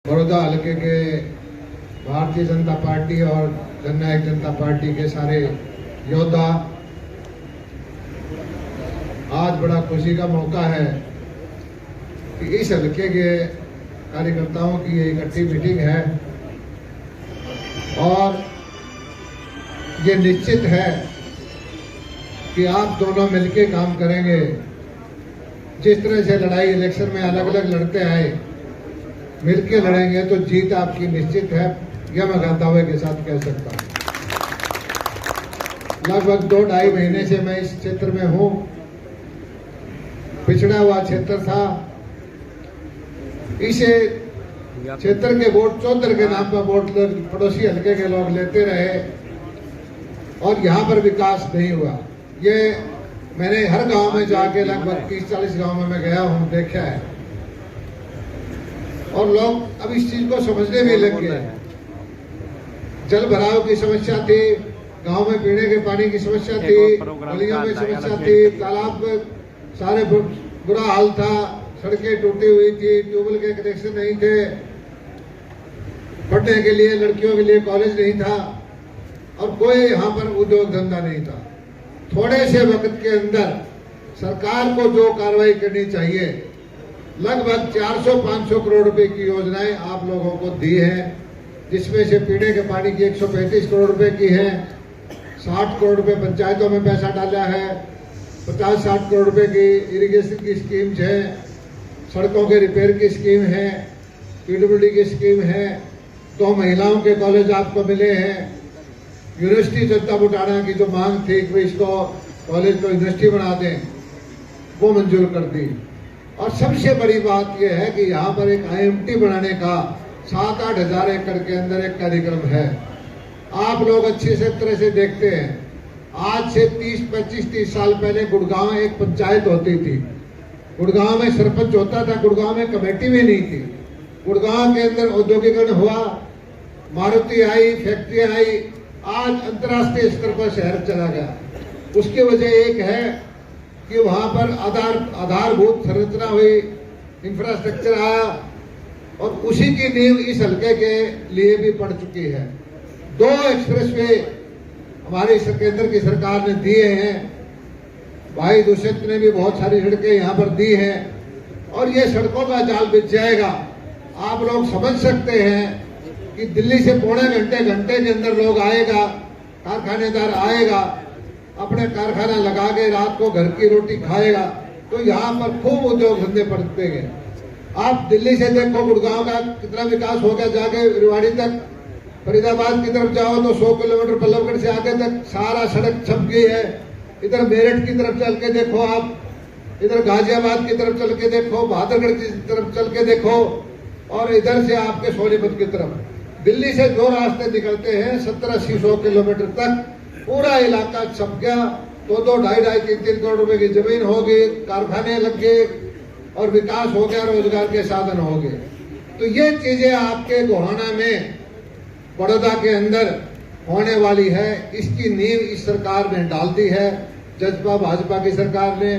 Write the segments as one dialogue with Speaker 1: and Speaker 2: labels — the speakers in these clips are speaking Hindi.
Speaker 1: बड़ौदा हल्के के भारतीय जनता पार्टी और जननायक जनता पार्टी के सारे योद्धा, आज बड़ा खुशी का मौका है कि इस हल्के के कार्यकर्ताओं की ये इकट्ठी मीटिंग है और ये निश्चित है कि आप दोनों मिलकर काम करेंगे। जिस तरह से लड़ाई इलेक्शन में अलग अलग लड़ते आए, मिलकर लड़ेंगे तो जीत आपकी निश्चित है, यह मैं दावे के साथ कह सकता हूं। लगभग 2-2.5 महीने से मैं इस क्षेत्र में हूं। पिछड़ा हुआ क्षेत्र था, इसे क्षेत्र के वोट चौधर के नाम पर वोट पड़ोसी हल्के के लोग लेते रहे और यहाँ पर विकास नहीं हुआ। ये मैंने हर गांव में जाके लगभग 30-40 गांव में मैं गया हूँ, देखा है और लोग अब इस चीज को समझने भी लग गए। जल भराव की समस्या थी, गांव में पीने के पानी की समस्या थी, गलियों में समस्या थी, तालाब में सारे बुरा हाल था, सड़कें टूटी हुई थी, ट्यूबवेल के कनेक्शन नहीं थे, पढ़ने के लिए लड़कियों के लिए कॉलेज नहीं था और कोई यहाँ पर उद्योग धंधा नहीं था। थोड़े से वक्त के अंदर सरकार को जो कार्रवाई करनी चाहिए, लगभग 400-500 करोड़ रुपए की योजनाएं आप लोगों को दी हैं, जिसमें से पीने के पानी की 135 करोड़ रुपए की है, 60 करोड़ रुपए पंचायतों में पैसा डाला है, 50-60 करोड़ रुपए की इरिगेशन की स्कीम्स है, सड़कों के रिपेयर की स्कीम है, पीडब्ल्यूडी की स्कीम है, 2 महिलाओं के कॉलेज आपको मिले हैं, यूनिवर्सिटी जनता बुटाना की जो मांग थी कि इसको कॉलेज को यूनिवर्सिटी बना दें, वो मंजूर कर दी। और सबसे बड़ी बात यह है कि यहाँ पर एक IMT बनाने का 7-8 हजार एकड़ के अंदर एक कार्यक्रम है। आप लोग अच्छी से तरह से देखते हैं, आज से 30-25-30 साल पहले गुड़गांव एक पंचायत होती थी, गुड़गांव में सरपंच होता था, गुड़गांव में कमेटी भी नहीं थी। गुड़गांव के अंदर औद्योगिकरण हुआ, मारुति आई, फैक्ट्री आई, आज अंतर्राष्ट्रीय स्तर पर शहर चला गया। उसकी वजह एक है कि वहां पर आधारभूत संरचना हुई, इंफ्रास्ट्रक्चर आया और उसी की नींव इस हल्के के लिए भी पड़ चुकी है। 2 एक्सप्रेसवे हमारी केंद्र की सरकार ने दिए हैं, भाई दुष्यंत ने भी बहुत सारी सड़कें यहाँ पर दी हैं और ये सड़कों का जाल बिछ जाएगा। आप लोग समझ सकते हैं कि दिल्ली से पौने घंटे के अंदर लोग आएगा, कारखानेदार आएगा, अपने कारखाना लगा के रात को घर की रोटी खाएगा, तो यहाँ पर खूब उद्योग धंधे पड़तेंगे। आप दिल्ली से देखो गुड़गांव का कितना विकास हो गया, जाके रेवाड़ी तक, फरीदाबाद की तरफ जाओ तो 100 किलोमीटर बल्लभगढ़ से आगे तक सारा सड़क छप गई है। इधर मेरठ की तरफ चल के देखो, आप इधर गाजियाबाद की तरफ चल के देखो, बहादुरगढ़ की तरफ चल के देखो और इधर से आपके सोनीपत की तरफ, दिल्ली से जो रास्ते निकलते हैं 70-80-100 किलोमीटर तक पूरा इलाका छप गया। 2-2, 2.5-2.5, 3-3 करोड़ रुपए की जमीन होगी, कारखाने लग गए और विकास हो गया, रोजगार के साधन हो गए। तो ये चीजें आपके गोहाना में, बड़ौदा के अंदर होने वाली है। इसकी नींव इस सरकार ने डाल दी है, जज्बा भाजपा की सरकार ने।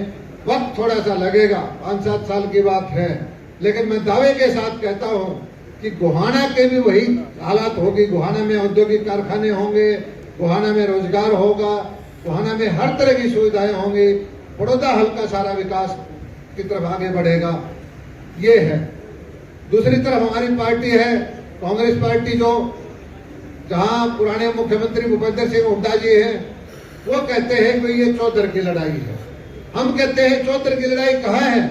Speaker 1: वक्त थोड़ा सा लगेगा, 5-7 साल की बात है, लेकिन मैं दावे के साथ कहता हूं कि गोहाना के भी वही हालात होगी। गोहाना में औद्योगिक कारखाने होंगे, गोहाना में रोजगार होगा, गोहाना में हर तरह की सुविधाएं होंगी, बड़ौदा हल्का सारा विकास की तरफ आगे बढ़ेगा। ये है। दूसरी तरफ हमारी पार्टी है कांग्रेस पार्टी, जो जहां पुराने मुख्यमंत्री भूपेंद्र सिंह हुड्डा जी हैं, वो कहते हैं कि ये चौधर की लड़ाई है। हम कहते हैं चौधर की लड़ाई कहाँ है?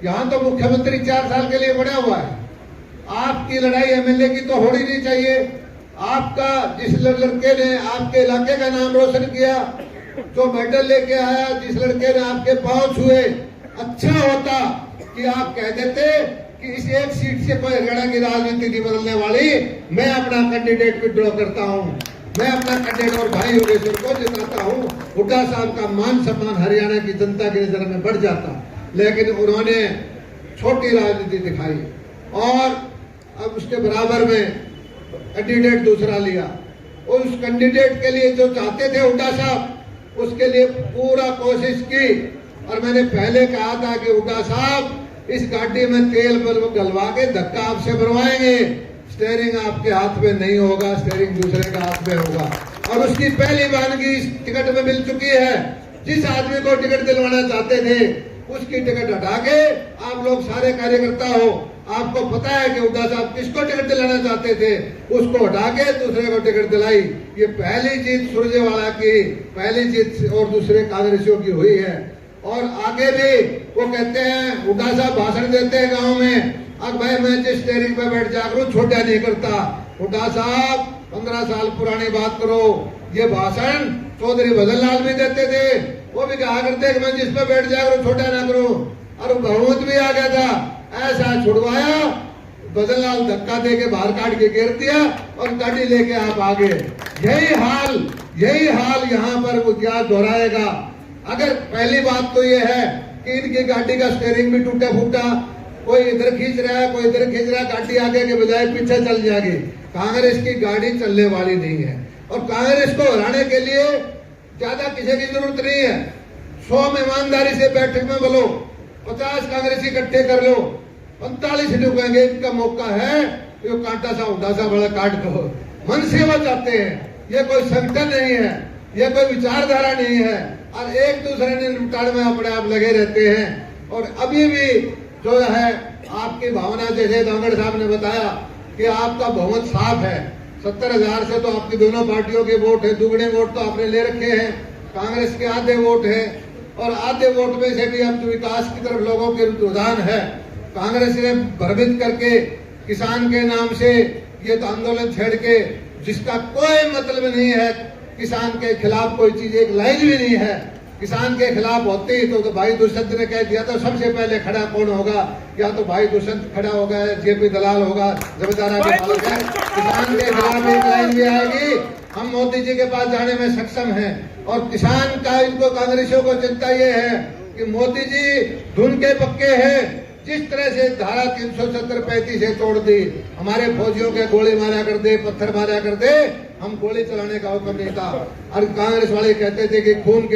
Speaker 1: यहाँ तो मुख्यमंत्री 4 साल के लिए बना हुआ है। आपकी लड़ाई MLA की तो होनी नहीं चाहिए। आपका जिस लड़के ने आपके इलाके का नाम रोशन किया, जो मेडल लेके आया, जिस लड़के ने आपके पांव छुए, अच्छा होता कि आप कह देते कि इस एक सीट से कोई हरियाणा की राजनीति नहीं बदलने वाली, मैं अपना कैंडिडेट विड्रॉ करता हूं, मैं अपना कैंडिडेट और भाई योगेश्वर को जिताता हूं। हुड्डा साहब का मान सम्मान हरियाणा की जनता की नजर में बढ़ जाता, लेकिन उन्होंने छोटी राजनीति दिखाई और अब उसके बराबर में कैंडिडेट दूसरा लिया। उस कैंडिडेट के लिए जो चाहते थे हुड्डा साहब, उसके लिए पूरा कोशिश की और मैंने पहले कहा था कि हुड्डा साहब इस गाड़ी में तेल गलवा के धक्का आपसे भरवाएंगे। स्टेयरिंग आपके हाथ में नहीं होगा, स्टेयरिंग दूसरे के हाथ में होगा। और उसकी पहली वानगी इस टिकट में मिल चुकी है। जिस आदमी को टिकट दिलवाना चाहते थे उसकी टिकट हटा के आप लोग सारे कार्यकर्ता हो, आपको पता है कि हुड्डा साहब किसको टिकट दिलाना चाहते थे, उसको हटा के दूसरे को टिकट दिलाई। ये पहली जीत सुरजेवाला की, पहली जीत और दूसरे कांग्रेसियों की हुई है। और आगे भी वो कहते हैं, हुड्डा साहब भाषण देते हैं गाँव में, अब भाई मैं जिस स्टेयरिंग पे बैठ जा करूं छोटा नहीं करता। हुड्डा साहब 15 साल पुरानी बात करो, ये भाषण चौधरी भजनलाल भी देते थे, वो भी कहा करते कि मैं जिस पे बैठ जाया करूं छोटा ना करूं। और बहुमत भी आ गया था, ऐसा छुड़वाया, भजनलाल धक्का दे के बाहर काट के गिर दिया और गाड़ी लेके आप आगे। यही हाल यहाँ पर इतिहास दोहराएगा। अगर पहली बात तो ये है कि इनकी गाड़ी का स्टेयरिंग भी टूटा फूटा, कोई इधर खींच रहा है, कोई इधर खींच रहा है, गाड़ी आगे के बजाय पीछे चल जाएगी। कांग्रेस की गाड़ी चलने वाली नहीं है और कांग्रेस को हराने के लिए ज्यादा किसी की जरूरत नहीं है। 100 में ईमानदारी से बैठक में बोलो, 50 कांग्रेसी इकट्ठे कर लो, 45 लोग कहेंगे इनका मौका है, ये कांटा सा हुड्डा सा बड़ा काट दो। मन से वो चाहते हैं, ये कोई संगठन नहीं है, ये कोई विचारधारा नहीं है और एक दूसरे ने लुटाने में अपने आप लगे रहते हैं। और अभी भी जो है आपकी भावना, जैसे दांगड़ साहब ने बताया कि आपका बहुमत साफ है, 70,000 से तो आपकी दोनों पार्टियों के वोट है, दुगने वोट तो आपने ले रखे हैं, कांग्रेस के आधे वोट है और आधे वोट में से भी अब विकास की तरफ लोगों के रुझान है। कांग्रेस ने भ्रमित करके किसान के नाम से ये तो आंदोलन छेड़ के, जिसका कोई मतलब नहीं है, किसान के खिलाफ कोई चीज एक लाइन भी नहीं है। किसान के खिलाफ होती तो भाई दुष्यंत ने कह दिया था सबसे पहले खड़ा कौन होगा, या तो भाई दुष्यंत खड़ा होगा, जेपी दलाल होगा, जमींदारा के मालिक है। किसान के खिलाफ एक लाइन भी आएगी, हम मोदी जी के पास जाने में सक्षम हैं। और किसान का, इनको कांग्रेसियों को चिंता ये है कि मोदी जी धुन के पक्के हैं। जिस तरह से धारा 370-35 से तोड़ दी, हमारे फौजियों के गोली मारा कर दे, पत्थर मारा कर दे, हम गोली चलाने का हुक्म नहीं था। और कांग्रेस वाले कहते थे कि खून के